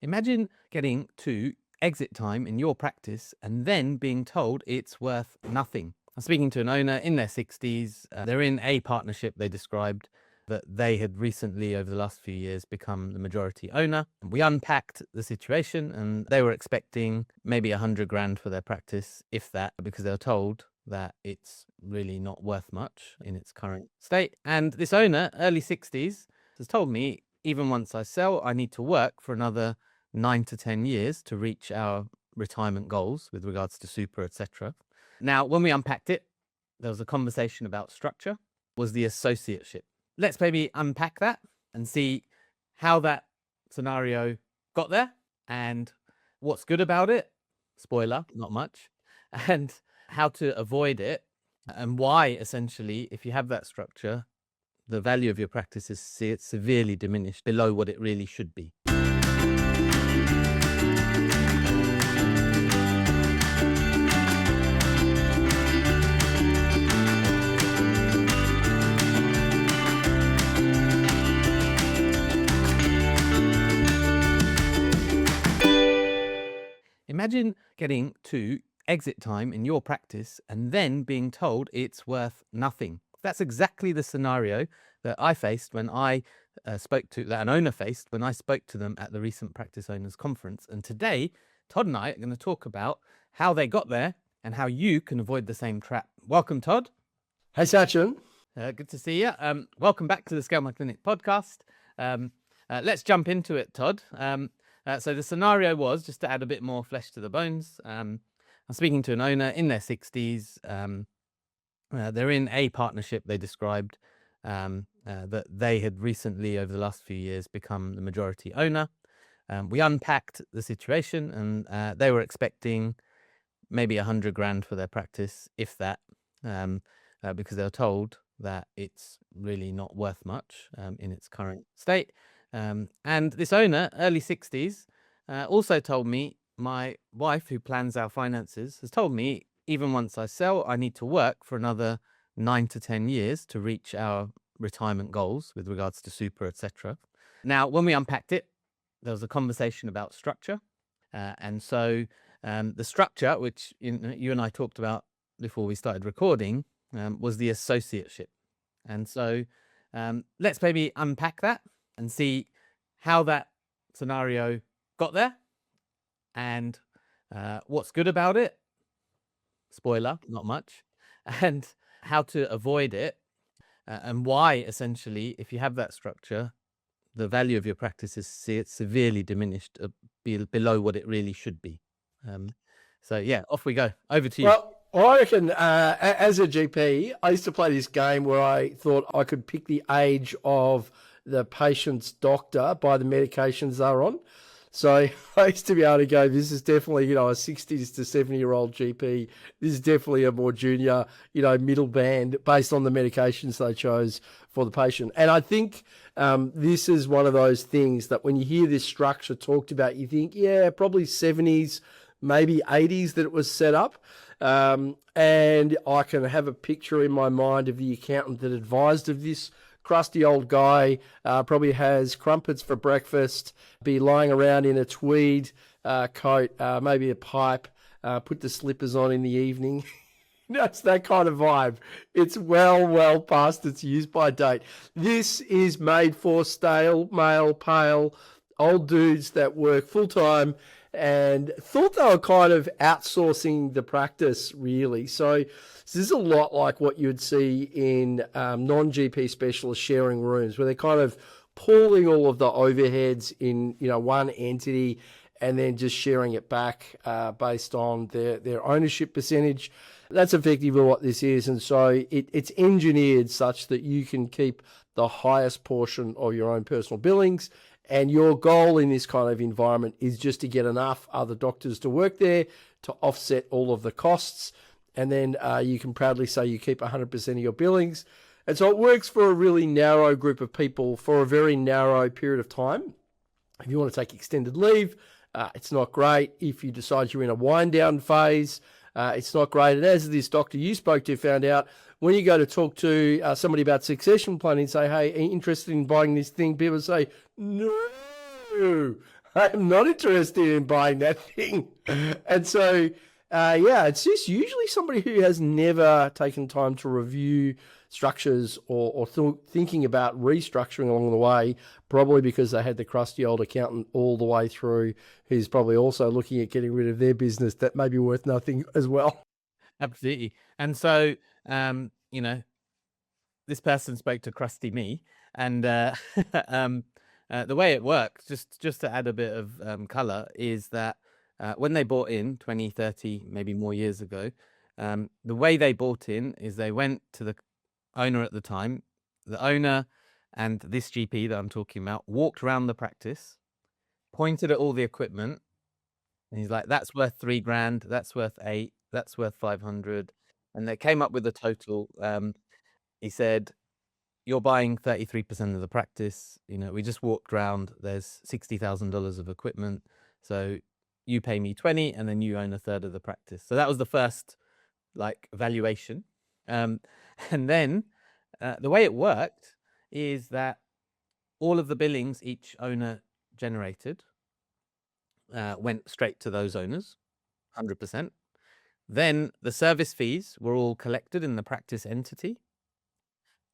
Imagine getting to exit time in your practice and then being told it's worth nothing. I'm speaking to an owner in their 60s. They're in a partnership they described that they had recently, over the last few years, become the majority owner. We unpacked the situation and they were expecting maybe 100 grand for their practice, if that, because they were told that it's really not worth much in its current state. And this owner, early 60s, has told me, even once I sell, I need to work for another 9 to 10 years to reach our retirement goals with regards to super, etc. Now, when we unpacked it, there was a conversation about structure, was the associateship. Let's maybe unpack that and see how that scenario got there and what's good about it. Spoiler, not much. And how to avoid it and why, essentially, if you have that structure, the value of your practice is severely diminished below what it really should be. Imagine getting to exit time in your practice and then being told it's worth nothing. That's exactly the scenario that I faced when I that an owner faced when I spoke to them at the recent Practice Owners Conference. And today, Todd and I are going to talk about how they got there and how you can avoid the same trap. Welcome, Todd. Hey, Sachin. Good to see you. Welcome back to the Scale My Clinic podcast. Let's jump into it, Todd. So the scenario was, just to add a bit more flesh to the bones, I'm speaking to an owner in their 60s. They're in a partnership they described that they had recently, over the last few years, become the majority owner. We unpacked the situation and they were expecting maybe 100 grand for their practice, if that, because they were told that it's really not worth much in its current state. And this owner, early 60s, also told me, my wife, who plans our finances, has told me, even once I sell, I need to work for another 9 to 10 years to reach our retirement goals with regards to super, etc. Now, when we unpacked it, there was a conversation about structure. And so the structure, which you and I talked about before we started recording, was the associateship. And so let's maybe unpack that and see how that scenario got there and what's good about it. Spoiler, not much. And how to avoid it and why, essentially, if you have that structure, the value of your practice is severely diminished below what it really should be. So yeah, off we go. Over to you. Well, I reckon as a GP, I used to play this game where I thought I could pick the age of the patient's doctor by the medications they're on. So I used to be able to go, this is definitely, a 60s to 70-year-old GP. This is definitely a more junior, middle band based on the medications they chose for the patient. And I think this is one of those things that when you hear this structure talked about, you think, yeah, probably 70s, maybe 80s that it was set up. And I can have a picture in my mind of the accountant that advised of this crusty old guy, probably has crumpets for breakfast, be lying around in a tweed coat, maybe a pipe, put the slippers on in the evening. That's that kind of vibe. It's well past its use-by date. This is made for stale, male, pale, old dudes that work full-time and thought they were kind of outsourcing the practice, really. So this is a lot like what you would see in non-GP specialists sharing rooms, where they're kind of pooling all of the overheads in one entity and then just sharing it back based on their ownership percentage. That's effectively what this is. And so it's engineered such that you can keep the highest portion of your own personal billings. And your goal in this kind of environment is just to get enough other doctors to work there to offset all of the costs. And then you can proudly say you keep 100% of your billings. And so it works for a really narrow group of people for a very narrow period of time. If you want to take extended leave, it's not great. If you decide you're in a wind down phase, it's not great. And as this doctor you spoke to found out, when you go to talk to somebody about succession planning and say, hey, interested in buying this thing, people say, no. I'm not interested in buying that thing. And so, it's just usually somebody who has never taken time to review structures or thinking about restructuring along the way, probably because they had the crusty old accountant all the way through, who's probably also looking at getting rid of their business that may be worth nothing as well. Absolutely. And so, this person spoke to Crusty me, and the way it works, just to add a bit of color, is that when they bought in 20, 30, maybe more years ago, the way they bought in is they went to the owner at the time. The owner and this GP that I'm talking about walked around the practice, pointed at all the equipment, and he's like, "That's worth $3,000. That's worth 8. That's worth 500." And they came up with a total. He said, "You're buying 33% of the practice. We just walked around. There's $60,000 of equipment. So you pay me 20, and then you own a third of the practice." So that was the first valuation. And then the way it worked is that all of the billings each owner generated went straight to those owners, 100%. Then the service fees were all collected in the practice entity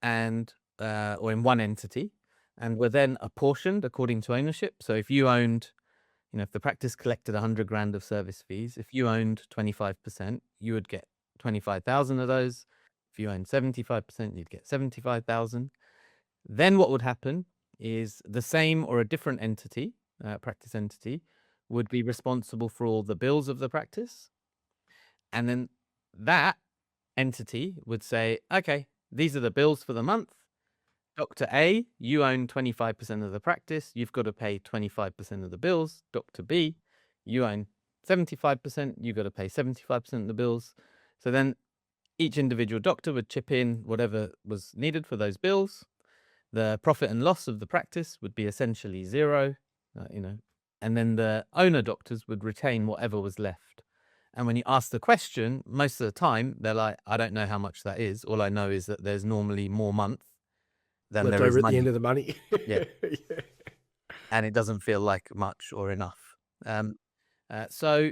and or in one entity, and were then apportioned according to ownership. So if you owned, if the practice collected 100 grand of service fees, if you owned 25%, you would get 25,000 of those. If you owned 75%, you'd get 75,000. Then what would happen is the same or a different entity, practice entity, would be responsible for all the bills of the practice. And then that entity would say, "Okay, these are the bills for the month. Dr. A, you own 25% of the practice. You've got to pay 25% of the bills. Dr. B, you own 75%. You've got to pay 75% of the bills." So then each individual doctor would chip in whatever was needed for those bills. The profit and loss of the practice would be essentially zero, and then the owner doctors would retain whatever was left. And when you ask the question, most of the time, they're like, "I don't know how much that is. All I know is that there's normally more month than Left there is over at money." the end of the money. Yeah. Yeah. And it doesn't feel like much or enough. So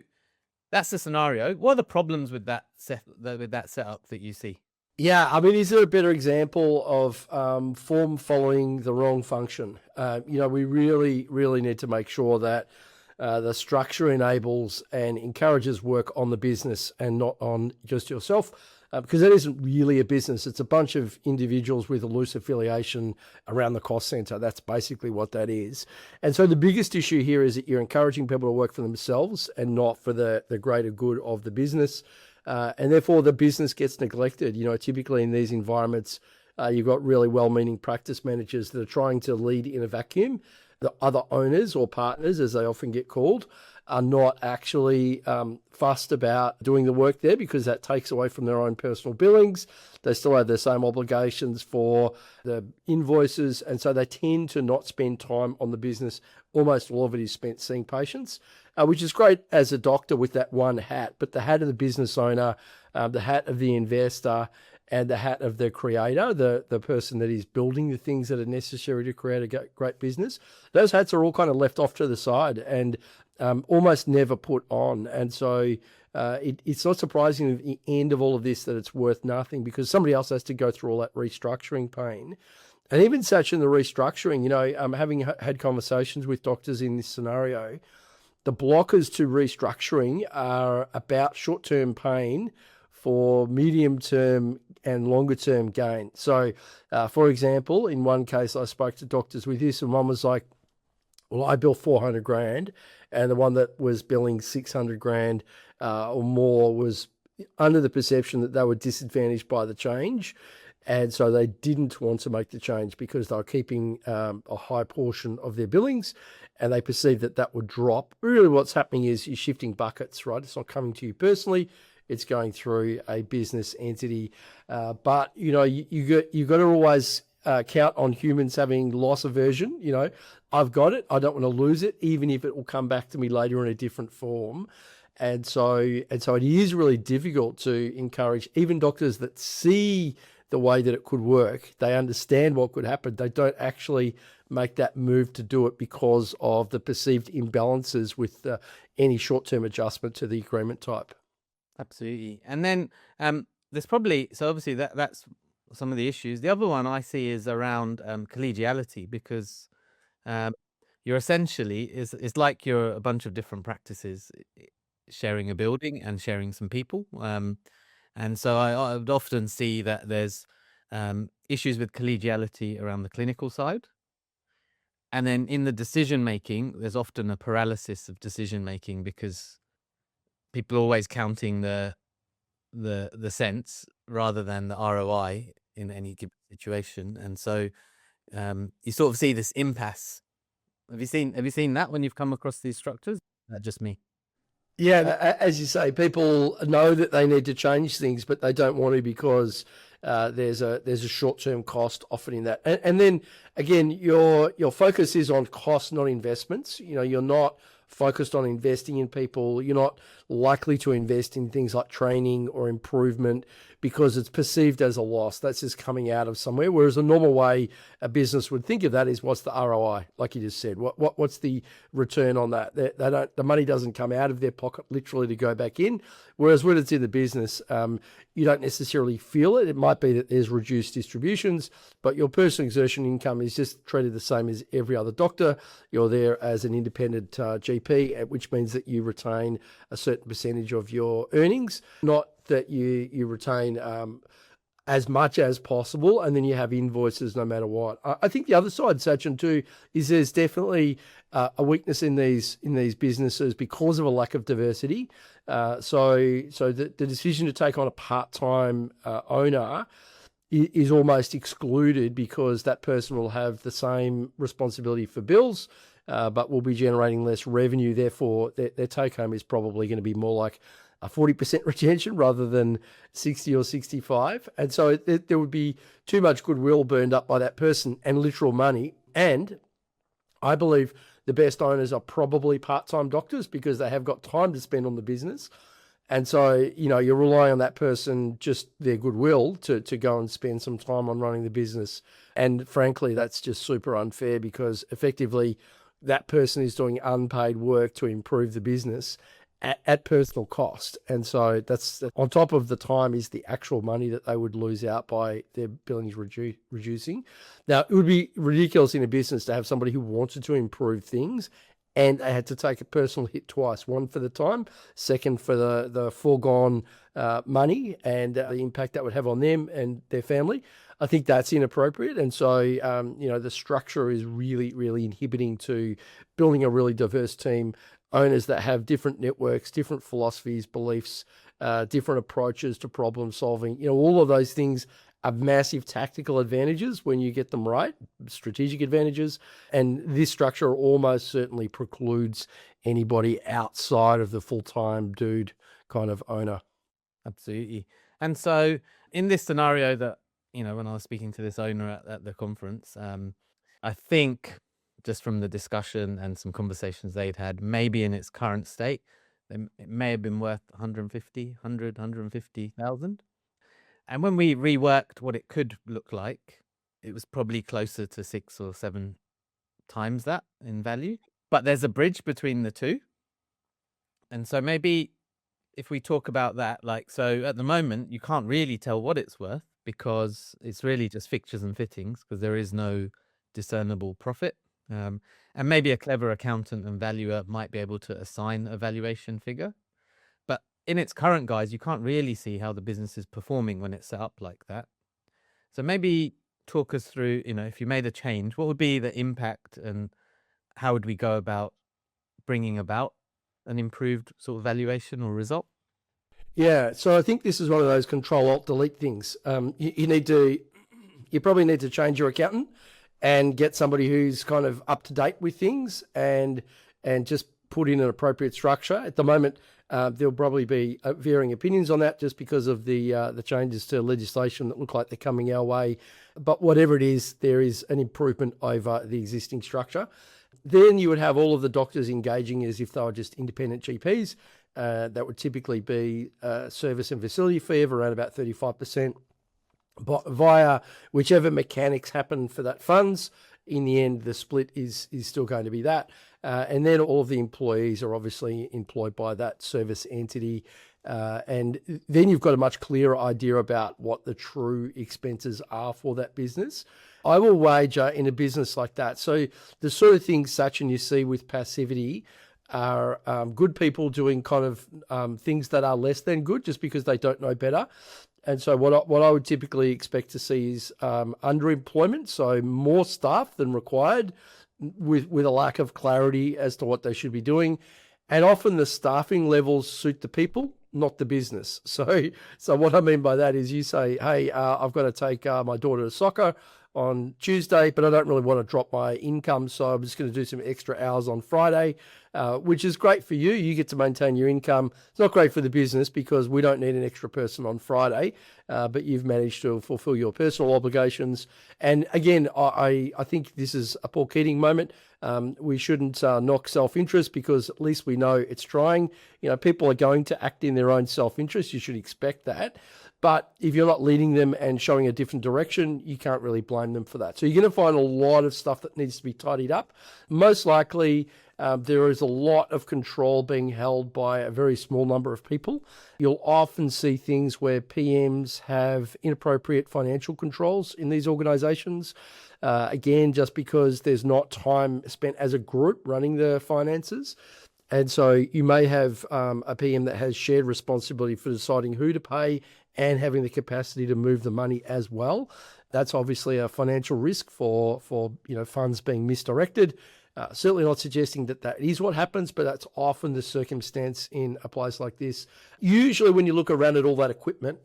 that's the scenario. What are the problems with that setup that you see? Yeah, I mean, is there a better example of form following the wrong function? We really, really need to make sure that the structure enables and encourages work on the business and not on just yourself, because that isn't really a business. It's a bunch of individuals with a loose affiliation around the cost center. That's basically what that is. And so the biggest issue here is that you're encouraging people to work for themselves and not for the greater good of the business. And therefore the business gets neglected. Typically in these environments, you've got really well-meaning practice managers that are trying to lead in a vacuum. The other owners or partners, as they often get called, are not actually fussed about doing the work there, because that takes away from their own personal billings. They still have the same obligations for the invoices, and so they tend to not spend time on the business. Almost all of it is spent seeing patients, which is great as a doctor with that one hat, but the hat of the business owner, the hat of the investor, and the hat of the creator, the person that is building the things that are necessary to create a great business, those hats are all kind of left off to the side and almost never put on. And so it's not surprising at the end of all of this that it's worth nothing, because somebody else has to go through all that restructuring pain. And even such in the restructuring, having had conversations with doctors in this scenario, the blockers to restructuring are about short-term pain for medium-term and longer-term gain. So, for example, in one case, I spoke to doctors with this, and one was like, "Well, I bill 400 grand," and the one that was billing 600 grand or more was under the perception that they were disadvantaged by the change. And so they didn't want to make the change because they were keeping a high portion of their billings, and they perceived that would drop. Really what's happening is you're shifting buckets, right? It's not coming to you personally. It's going through a business entity. But, you got to always count on humans having loss aversion. I've got it. I don't want to lose it, even if it will come back to me later in a different form. And so it is really difficult to encourage even doctors that see the way that it could work. They understand what could happen. They don't actually make that move to do it because of the perceived imbalances with any short-term adjustment to the agreement type. Absolutely. And then there's probably, so obviously that's some of the issues. The other one I see is around collegiality, because you're essentially, it's like you're a bunch of different practices sharing a building and sharing some people. And so I would often see that there's issues with collegiality around the clinical side. And then in the decision making, there's often a paralysis of decision making, because people are always counting the cents rather than the ROI in any given situation. And so you sort of see this impasse. Have you seen that when you've come across these structures? Just me. Yeah, as you say, people know that they need to change things, but they don't want to because there's a short-term cost often in that. And then again, your focus is on cost, not investments. You're not focused on investing in people. You're not likely to invest in things like training or improvement because it's perceived as a loss. That's just coming out of somewhere. Whereas a normal way a business would think of that is, what's the ROI? Like you just said, what's the return on that? The money doesn't come out of their pocket literally to go back in. Whereas when it's in the business, you don't necessarily feel it. It might be that there's reduced distributions, but your personal exertion income is just treated the same as every other doctor. You're there as an independent GP, which means that you retain a certain percentage of your earnings, not that you retain as much as possible, and then you have invoices no matter what. I think the other side, Sachin, too, is there's definitely a weakness in these businesses because of a lack of diversity. So the decision to take on a part-time owner is almost excluded, because that person will have the same responsibility for bills, but will be generating less revenue. Therefore, their take-home is probably going to be more like a 40% retention rather than 60 or 65. And so there would be too much goodwill burned up by that person and literal money. And I believe the best owners are probably part-time doctors, because they have got time to spend on the business. And so, you're relying on that person, just their goodwill, to go and spend some time on running the business. And frankly, that's just super unfair, because effectively that person is doing unpaid work to improve the business at personal cost. And so that's on top of the time is the actual money that they would lose out by their billings reducing. Now, it would be ridiculous in a business to have somebody who wanted to improve things and they had to take a personal hit twice, one for the time, second for the foregone money and the impact that would have on them and their family. I think that's inappropriate. And so, the structure is really, really inhibiting to building a really diverse team, owners that have different networks, different philosophies, beliefs, different approaches to problem solving. All of those things are massive tactical advantages when you get them right, strategic advantages. And this structure almost certainly precludes anybody outside of the full-time dude kind of owner. Absolutely. And so in this scenario that, when I was speaking to this owner at the conference, I think just from the discussion and some conversations they'd had, maybe in its current state, it may have been worth 150,000. And when we reworked what it could look like, it was probably closer to 6 or 7 times that in value. But there's a bridge between the two. And so maybe if we talk about that, so at the moment, you can't really tell what it's worth, because it's really just fixtures and fittings, because there is no discernible profit. And maybe a clever accountant and valuer might be able to assign a valuation figure. But in its current guise, you can't really see how the business is performing when it's set up like that. So maybe talk us through, if you made a change, what would be the impact and how would we go about bringing about an improved sort of valuation or result? Yeah, so I think this is one of those Control-Alt-Delete things. You probably need to change your accountant and get somebody who's kind of up to date with things and just put in an appropriate structure. At the moment, there'll probably be varying opinions on that, just because of the changes to legislation that look like they're coming our way. But whatever it is, there is an improvement over the existing structure. Then you would have all of the doctors engaging as if they were just independent GPs. That would typically be a service and facility fee of around about 35%. but via whichever mechanics happen for that funds. In the end, the split is still going to be that. And then all of the employees are obviously employed by that service entity. And then you've got a much clearer idea about what the true expenses are for that business. I will wager in a business like that. So the sort of things, Sachin, you see with passivity are good people doing kind of things that are less than good just because they don't know better. And so what I would typically expect to see is underemployment, so more staff than required, with a lack of clarity as to what they should be doing, and often the staffing levels suit the people, not the business. So what I mean by that is you say, hey, I've got to take my daughter to soccer on Tuesday, but I don't really want to drop my income, so I'm just going to do some extra hours on Friday, which is great for you. You get to maintain your income. It's not great for the business because we don't need an extra person on Friday, but you've managed to fulfill your personal obligations. And again, I think this is a Paul Keating moment. We shouldn't knock self-interest because at least we know it's trying. People are going to act in their own self-interest. You should expect that. But if you're not leading them and showing a different direction, you can't really blame them for that. So you're going to find a lot of stuff that needs to be tidied up. Most likely, there is a lot of control being held by a very small number of people. You'll often see things where PMs have inappropriate financial controls in these organizations. Again, just because there's not time spent as a group running the finances. And so you may have a PM that has shared responsibility for deciding who to pay and having the capacity to move the money as well. That's obviously a financial risk for funds being misdirected. Certainly not suggesting that is what happens, but that's often the circumstance in a place like this. Usually when you look around at all that equipment,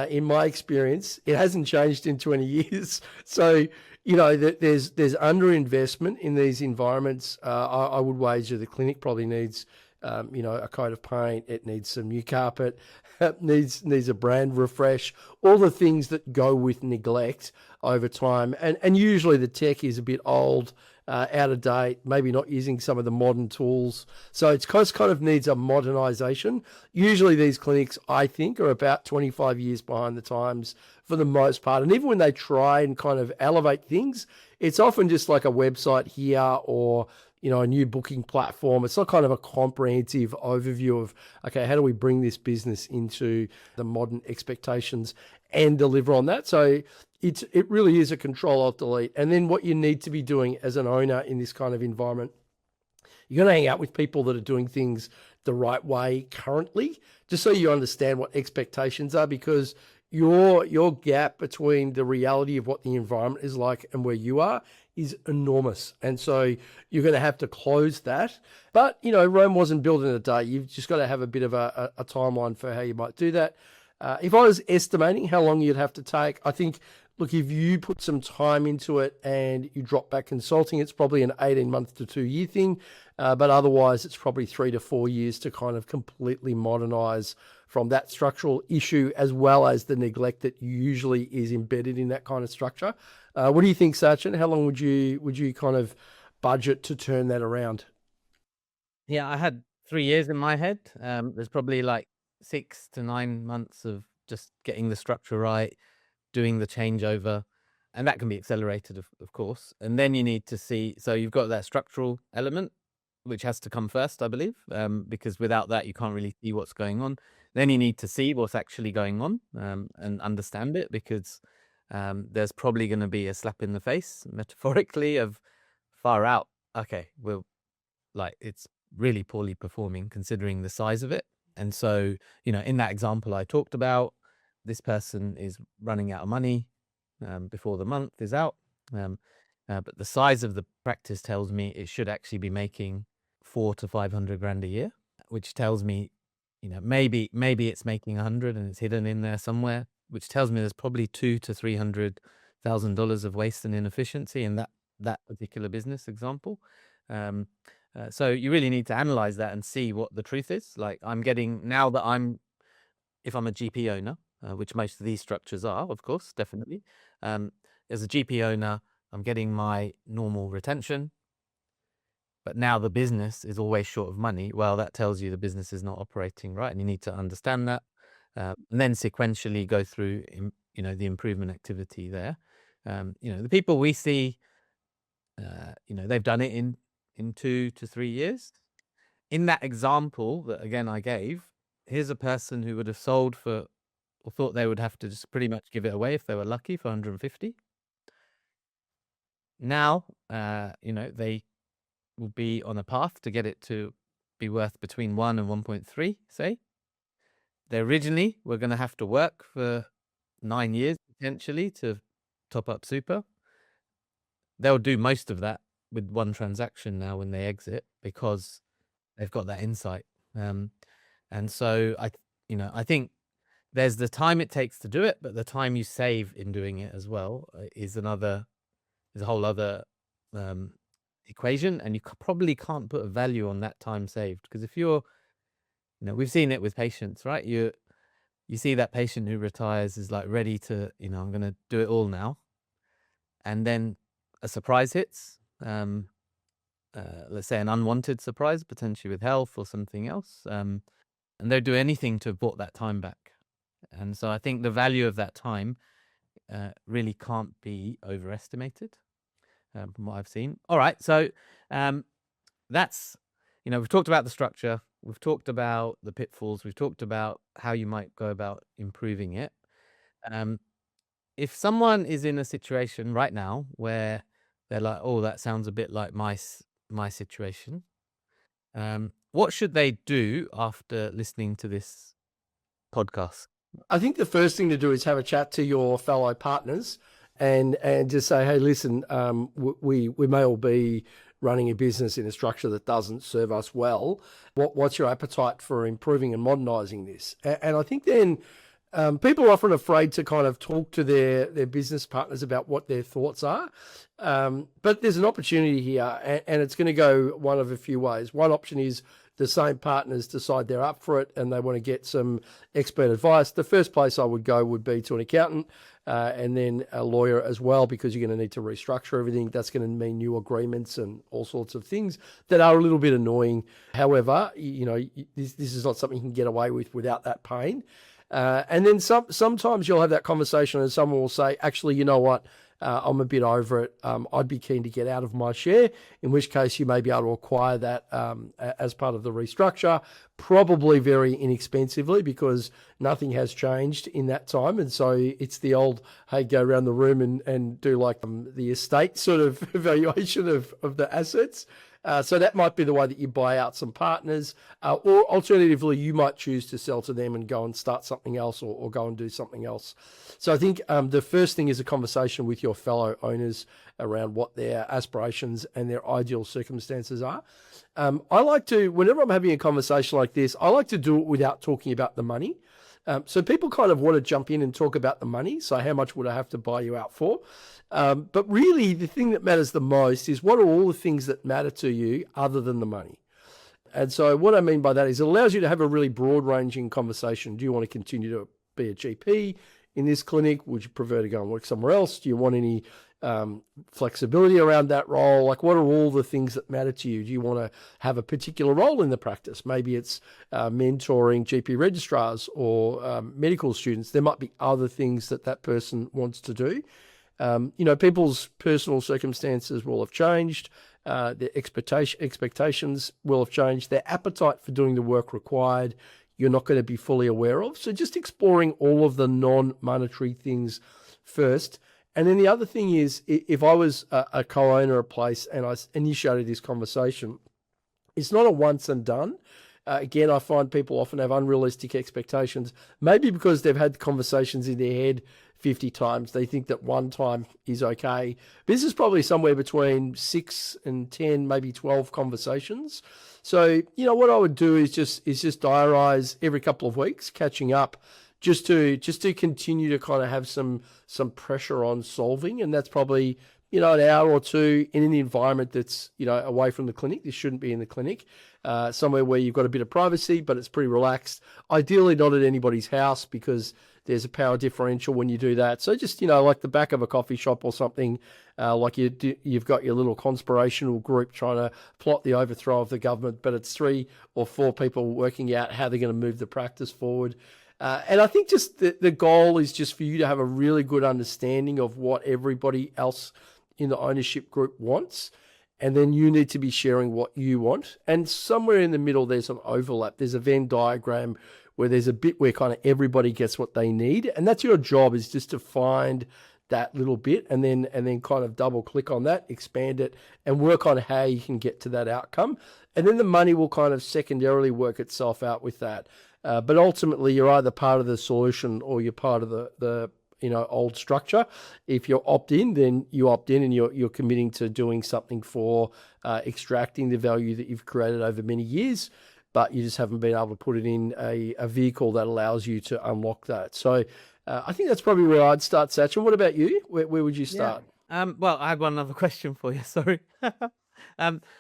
in my experience, it hasn't changed in 20 years. So, there's underinvestment in these environments. I would wager the clinic probably needs a coat of paint. It needs some new carpet. It needs a brand refresh. All the things that go with neglect over time. And usually the tech is a bit old, out of date, maybe not using some of the modern tools. So it's kind of needs a modernization. Usually these clinics, I think, are about 25 years behind the times for the most part. And even when they try and kind of elevate things, it's often just like a website here or a new booking platform. It's not kind of a comprehensive overview of, okay, how do we bring this business into the modern expectations and deliver on that? So it really is a Control-Alt-Delete. And then what you need to be doing as an owner in this kind of environment, you're going to hang out with people that are doing things the right way currently, just so you understand what expectations are, because your gap between the reality of what the environment is like and where you are is enormous. And so you're going to have to close that. But, Rome wasn't built in a day. You've just got to have a bit of a timeline for how you might do that. If I was estimating how long you'd have to take, I think, look, if you put some time into it and you drop back consulting, it's probably an 18-month to 2-year thing. But otherwise, it's probably 3 to 4 years to kind of completely modernize from that structural issue, as well as the neglect that usually is embedded in that kind of structure. What do you think, Sachin? How long would you kind of budget to turn that around? Yeah, I had 3 years in my head. There's probably like 6 to 9 months of just getting the structure right, doing the changeover, and that can be accelerated, of course. And then you need to see, so you've got that structural element, which has to come first, I believe, because without that, you can't really see what's going on. Then you need to see what's actually going on and understand it, because there's probably going to be a slap in the face, metaphorically, of far out. Okay, well, it's really poorly performing considering the size of it. And so, in that example I talked about, this person is running out of money before the month is out. But the size of the practice tells me it should actually be making 400 to 500 grand a year, which tells me, maybe it's making 100 and it's hidden in there somewhere, which tells me there's probably $200,000 to $300,000 of waste and inefficiency in that particular business example. So you really need to analyze that and see what the truth is. Like I'm getting, now that if I'm a GP owner, which most of these structures are, of course, definitely. As a GP owner, I'm getting my normal retention, but now the business is always short of money. Well, that tells you the business is not operating right, and you need to understand that. And then sequentially go through the improvement activity there. The people we see, they've done it in 2 to 3 years. In that example that again I gave, here's a person who would have sold for, or thought they would have to just pretty much give it away if they were lucky, for 150. Now, they will be on a path to get it to be worth between 1 and 1.3, say. They originally were going to have to work for 9 years potentially to top up super. They'll do most of that with one transaction now when they exit, because they've got that insight. And so I think there's the time it takes to do it, but the time you save in doing it as well is a whole other equation, and you probably can't put a value on that time saved, because if you're, we've seen it with patients, right? You see that patient who retires is like ready to, I'm going to do it all now, and then a surprise hits. Let's say an unwanted surprise, potentially with health or something else, and they'll do anything to have bought that time back. And so I think the value of that time really can't be overestimated, from what I've seen. All right, so that's, we've talked about the structure, we've talked about the pitfalls, we've talked about how you might go about improving it. If someone is in a situation right now where they're like, oh, that sounds a bit like my situation, what should they do after listening to this podcast? I think the first thing to do is have a chat to your fellow partners and just say, hey, listen, we may all be running a business in a structure that doesn't serve us well. What's your appetite for improving and modernising this? And I think then people are often afraid to kind of talk to their business partners about what their thoughts are. But there's an opportunity here, and it's going to go one of a few ways. One option is the same partners decide they're up for it and they want to get some expert advice. The first place I would go would be to an accountant and then a lawyer as well, because you're going to need to restructure everything. That's going to mean new agreements and all sorts of things that are a little bit annoying. However, this is not something you can get away with without that pain. And then sometimes you'll have that conversation and someone will say, actually, you know what? I'm a bit over it. I'd be keen to get out of my share, in which case you may be able to acquire that as part of the restructure, probably very inexpensively, because nothing has changed in that time. And so it's the old, hey, go around the room and do like the estate sort of evaluation of the assets. So that might be the way that you buy out some partners, or alternatively, you might choose to sell to them and go and start something else, or go and do something else. So I think the first thing is a conversation with your fellow owners around what their aspirations and their ideal circumstances are. I like to, whenever I'm having a conversation like this, I like to do it without talking about the money. So people kind of want to jump in and talk about the money. So how much would I have to buy you out for? But really, the thing that matters the most is, what are all the things that matter to you other than the money? And so what I mean by that is it allows you to have a really broad-ranging conversation. Do you want to continue to be a GP in this clinic? Would you prefer to go and work somewhere else? Do you want any flexibility around that role? Like, what are all the things that matter to you? Do you want to have a particular role in the practice? Maybe it's mentoring GP registrars or medical students. There might be other things that person wants to do. People's personal circumstances will have changed. Their expectations will have changed. Their appetite for doing the work required, you're not going to be fully aware of. So just exploring all of the non-monetary things first. And then the other thing is, if I was a co-owner of a place and I initiated this conversation, it's not a once and done. Again, I find people often have unrealistic expectations, maybe because they've had conversations in their head 50 times. They think that one time is okay. This is probably somewhere between 6 and 10, maybe 12 conversations. So, what I would do is just diarize every couple of weeks, catching up, just to continue to kind of have some pressure on solving. And that's probably, an hour or two in an environment that's, away from the clinic. This shouldn't be in the clinic, somewhere where you've got a bit of privacy, but it's pretty relaxed. Ideally not at anybody's house, because there's a power differential when you do that. So just, like the back of a coffee shop or something, like you've got your little conspirational group trying to plot the overthrow of the government, but it's 3 or 4 people working out how they're going to move the practice forward. And I think just the goal is just for you to have a really good understanding of what everybody else in the ownership group wants. And then you need to be sharing what you want. And somewhere in the middle, there's an overlap. There's a Venn diagram where there's a bit where kind of everybody gets what they need. And that's your job, is just to find that little bit and then kind of double click on that, expand it, and work on how you can get to that outcome. And then the money will kind of secondarily work itself out with that. But ultimately, you're either part of the solution or you're part of the old structure. If you're opt-in, then you opt in and you're committing to doing something for extracting the value that you've created over many years, but you just haven't been able to put it in a vehicle that allows you to unlock that. So I think that's probably where I'd start, Sachin. What about you? Where would you start? Well, I had one other question for you. Sorry.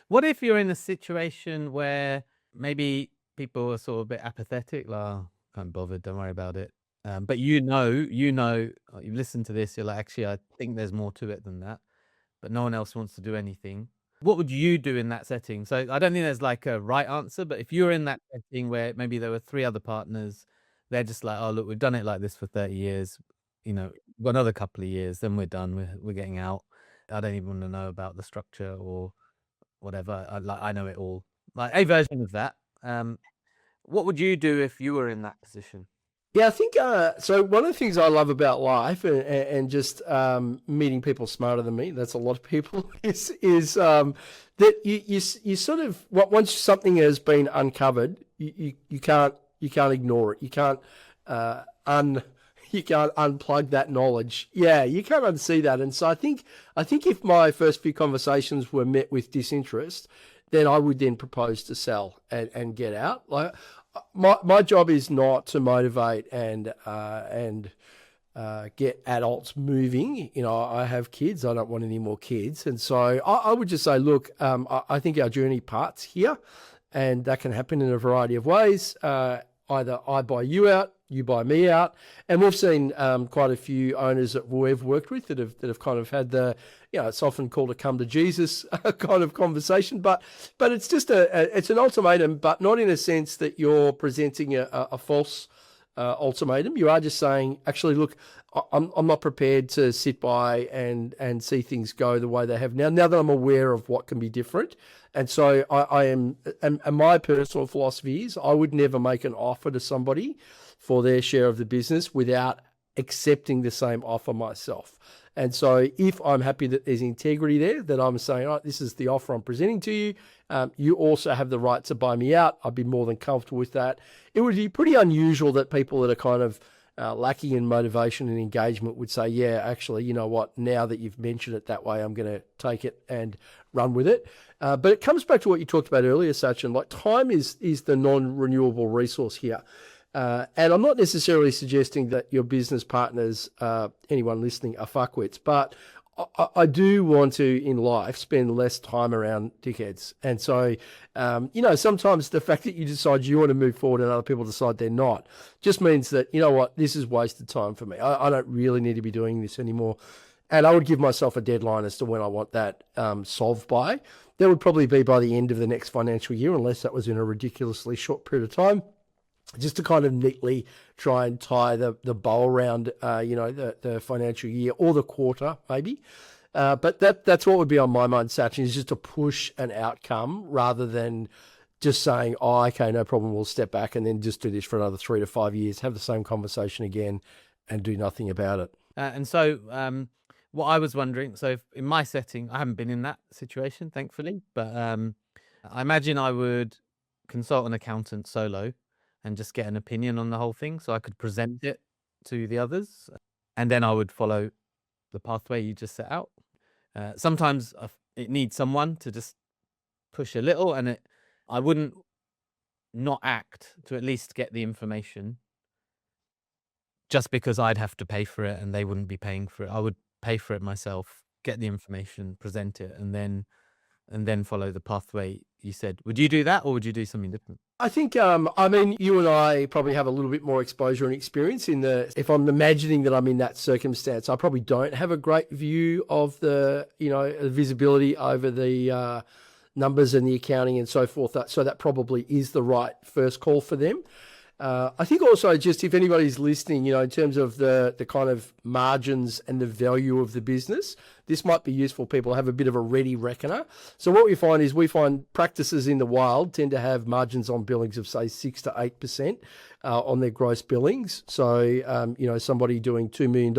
What if you're in a situation where maybe people are sort of a bit apathetic, like, oh, can't be bothered, don't worry about it. But you've listened to this, you're like, actually, I think there's more to it than that, but no one else wants to do anything. What would you do in that setting? So I don't think there's like a right answer, but if you're in that setting where maybe there were 3 other partners, they're just like, oh, look, we've done it like this for 30 years, we've got another couple of years, then we're done, we're getting out. I don't even want to know about the structure or whatever. I know it all. Like a version of that. What would you do if you were in that position? Yeah, I think so. One of the things I love about life and just meeting people smarter than me, that's a lot of people, is that you sort of, once something has been uncovered, you can't ignore it. You can't unplug that knowledge. Yeah, you can't unsee that. And so I think if my first few conversations were met with disinterest, then I would then propose to sell and get out. Like, my job is not to motivate and get adults moving. I have kids. I don't want any more kids. And so I would just say, look, I think our journey parts here, and that can happen in a variety of ways. Either I buy you out, you buy me out. And we've seen quite a few owners that we've worked with that have kind of had the, it's often called a come to Jesus kind of conversation, but it's just it's an ultimatum, but not in a sense that you're presenting a false ultimatum. You are just saying, actually, look, I'm not prepared to sit by and see things go the way they have now that I'm aware of what can be different. And so I am, and my personal philosophy is I would never make an offer to somebody for their share of the business without accepting the same offer myself. And so if I'm happy that there's integrity there, that I'm saying, all right, this is the offer I'm presenting to you. You also have the right to buy me out. I'd be more than comfortable with that. It would be pretty unusual that people that are kind of lacking in motivation and engagement would say, yeah, actually, you know what, now that you've mentioned it that way, I'm going to take it and run with it. But it comes back to what you talked about earlier, Sachin, like time is the non-renewable resource here. And I'm not necessarily suggesting that your business partners, anyone listening, are fuckwits, but I do want to, in life, spend less time around dickheads. And so, sometimes the fact that you decide you want to move forward and other people decide they're not just means that, you know what, this is wasted time for me. I don't really need to be doing this anymore. And I would give myself a deadline as to when I want that solved by. That would probably be by the end of the next financial year, unless that was in a ridiculously short period of time, just to kind of neatly try and tie the bow around, the financial year or the quarter maybe. But that's what would be on my mind, Sachin, is just to push an outcome rather than just saying, oh, okay, no problem, we'll step back and then just do this for another 3 to 5 years, have the same conversation again and do nothing about it. And so what I was wondering, so if in my setting, I haven't been in that situation, thankfully, but I imagine I would consult an accountant solo and just get an opinion on the whole thing so I could present it to the others. And then I would follow the pathway you just set out. Sometimes it needs someone to just push a little, and I wouldn't not act to at least get the information just because I'd have to pay for it and they wouldn't be paying for it. I would pay for it myself, get the information, present it, and then follow the pathway you said. Would you do that, or would you do something different? I think, you and I probably have a little bit more exposure and experience if I'm imagining that I'm in that circumstance, I probably don't have a great view of the visibility over the numbers and the accounting and so forth. So that probably is the right first call for them. I think also just if anybody's listening, in terms of the kind of margins and the value of the business, this might be useful. People have a bit of a ready reckoner. So what we find practices in the wild tend to have margins on billings of say 6 to 8% on their gross billings. So somebody doing $2 million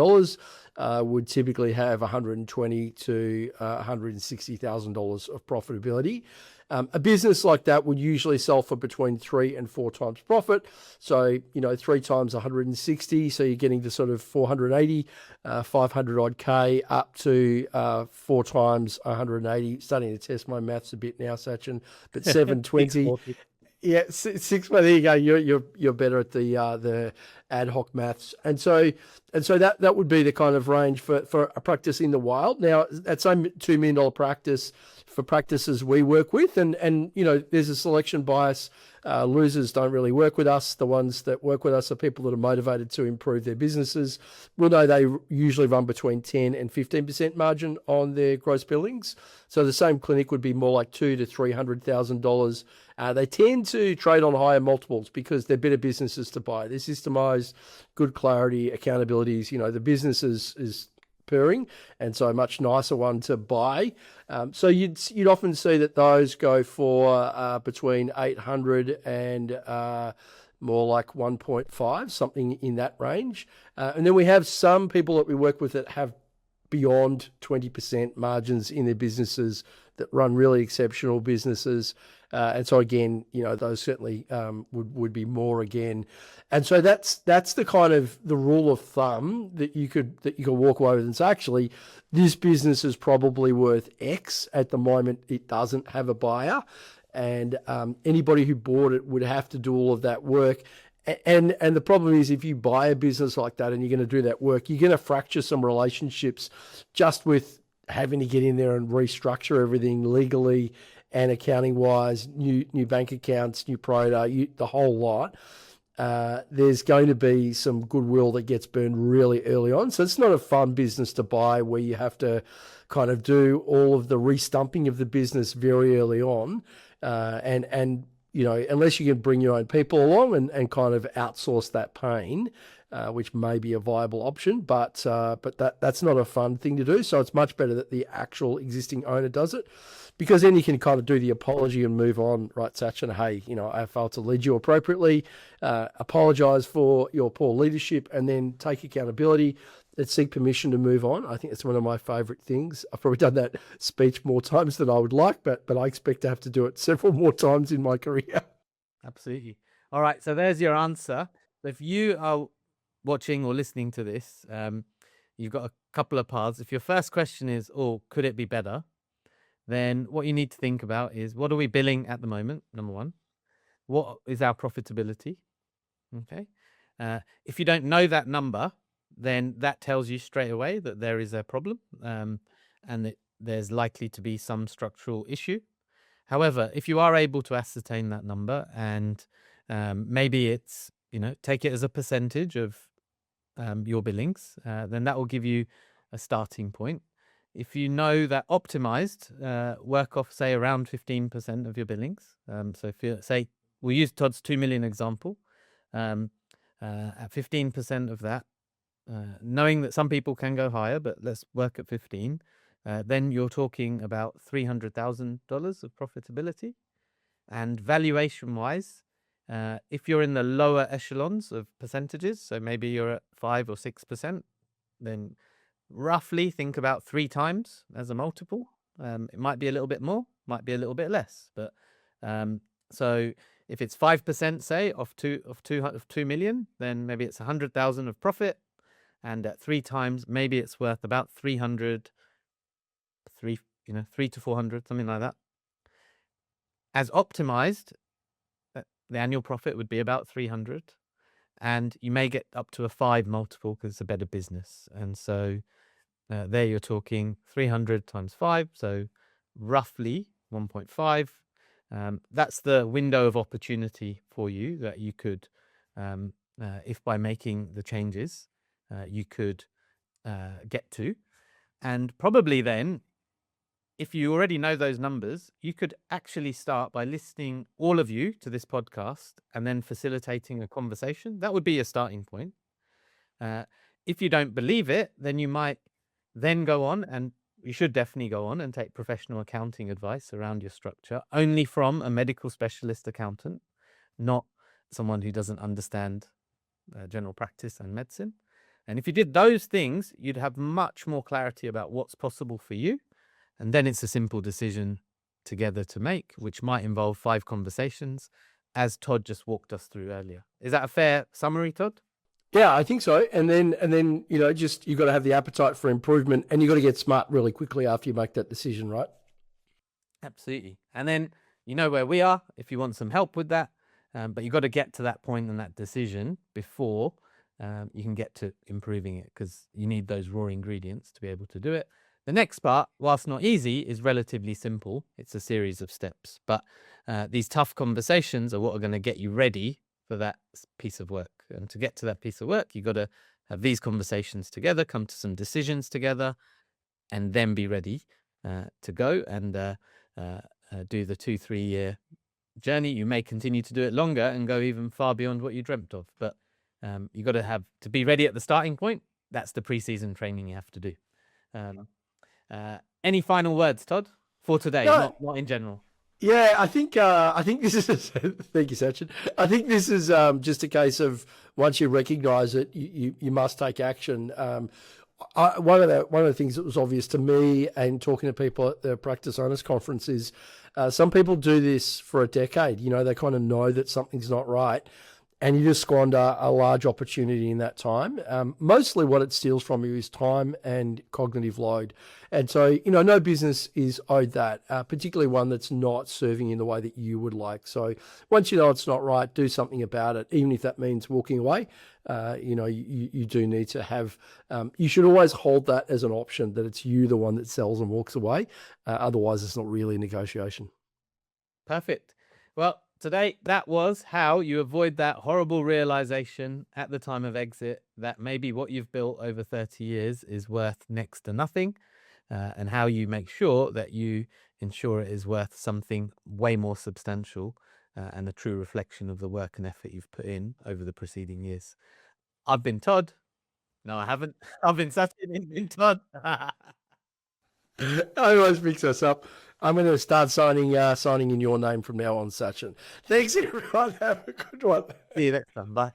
would typically have $120,000 to $160,000 of profitability. A business like that would usually sell for between 3 and 4 times profit. So, 3 times 160. So you're getting to sort of 480, 500 odd K up to 4 times 180. Starting to test my maths a bit now, Sachin, but 720. Yeah, six. Well, there you go. You're better at the ad hoc maths, and so that would be the kind of range for a practice in the wild. Now, that same $2 million practice for practices we work with, and there's a selection bias. Losers don't really work with us. The ones that work with us are people that are motivated to improve their businesses. We'll know they usually run between 10 and 15% margin on their gross billings. So the same clinic would be more like $200,000 to $300,000. They tend to trade on higher multiples because they're better businesses to buy. They're systemized, good clarity, accountabilities. The business is purring, and so a much nicer one to buy. So you'd often see that those go for between 800 and more like 1.5, something in that range. And then we have some people that we work with that have beyond 20% margins in their businesses that run really exceptional businesses. And so again, those certainly would be more again. And so that's the kind of the rule of thumb that you could walk away with and say, actually, this business is probably worth X at the moment. It doesn't have a buyer, and anybody who bought it would have to do all of that work. And the problem is, if you buy a business like that and you're going to do that work, you're going to fracture some relationships just with having to get in there and restructure everything legally and accounting wise, new bank accounts, new prota, the whole lot. There's going to be some goodwill that gets burned really early on. So it's not a fun business to buy where you have to kind of do all of the restumping of the business very early on. And unless you can bring your own people along and kind of outsource that pain, which may be a viable option, but that's not a fun thing to do. So it's much better that the actual existing owner does it, because then you can kind of do the apology and move on, right, Sachin? Hey, I failed to lead you appropriately. Apologize for your poor leadership, and then take accountability and seek permission to move on. I think it's one of my favorite things. I've probably done that speech more times than I would like, but I expect to have to do it several more times in my career. Absolutely. All right. So there's your answer. If you are watching or listening to this, you've got a couple of paths. If your first question is, could it be better? Then what you need to think about is, what are we billing at the moment? Number one. What is our profitability? Okay. If you don't know that number, then that tells you straight away that there is a problem, and that there's likely to be some structural issue. However, if you are able to ascertain that number, and maybe it's, take it as a percentage of your billings, then that will give you a starting point. If you know that optimized, work off, say, around 15% of your billings. So if you say, we'll use Todd's 2 million example, at 15% of that, knowing that some people can go higher, but let's work at 15, then you're talking about $300,000 of profitability. And valuation wise, if you're in the lower echelons of percentages, so maybe you're at 5 or 6%, then roughly think about 3 times as a multiple. It might be a little bit more, might be a little bit less, but so if it's 5%, say, of 2 million, then maybe it's 100,000 of profit, and at 3 times, maybe it's worth about 3 to 400, something like that. As optimized, the annual profit would be about 300, and you may get up to a 5 multiple because it's a better business. And so there you're talking 300 times 5, so roughly 1.5. That's the window of opportunity for you that you could, if by making the changes, you could get to. And probably then if you already know those numbers, you could actually start by listening, all of you, to this podcast and then facilitating a conversation. That would be a starting point. If you don't believe it, then you might then go on, and you should definitely go on and take professional accounting advice around your structure, only from a medical specialist accountant, not someone who doesn't understand general practice and medicine. And if you did those things, you'd have much more clarity about what's possible for you. And then it's a simple decision together to make, which might involve 5 conversations, as Todd just walked us through earlier. Is that a fair summary, Todd? Yeah, I think so. And then just you've got to have the appetite for improvement, and you've got to get smart really quickly after you make that decision, right? Absolutely. And then you know where we are if you want some help with that. But you've got to get to that point and that decision before you can get to improving it, because you need those raw ingredients to be able to do it. The next part, whilst not easy, is relatively simple. It's a series of steps. But these tough conversations are what are going to get you ready for that piece of work. And to get to that piece of work, you've got to have these conversations together, come to some decisions together, and then be ready to go and do the 2-3 year journey. You may continue to do it longer and go even far beyond what you dreamt of. But you've got to be ready at the starting point. That's the pre-season training you have to do. Any final words, Todd, for today? No. Not in general. Yeah, I think this is thank you, Sachin. I think this is just a case of once you recognise it, you must take action. One of the things that was obvious to me and talking to people at the Practice Owners Conference is some people do this for a decade. They kind of know that something's not right, and you just squander a large opportunity in that time. Mostly what it steals from you is time and cognitive load. And so, no business is owed that, particularly one that's not serving in the way that you would like. So once you know it's not right, do something about it, even if that means walking away. You do need to have, you should always hold that as an option, that it's you, the one that sells and walks away. Otherwise, it's not really a negotiation. Perfect. Well, today, that was how you avoid that horrible realization at the time of exit that maybe what you've built over 30 years is worth next to nothing, and how you make sure that you ensure it is worth something way more substantial and a true reflection of the work and effort you've put in over the preceding years. I've been Todd. No, I haven't. I've been Sachin in Todd. I always mix us up. I'm going to start signing in your name from now on, Sachin. Thanks, everyone. Have a good one. See you next time. Bye.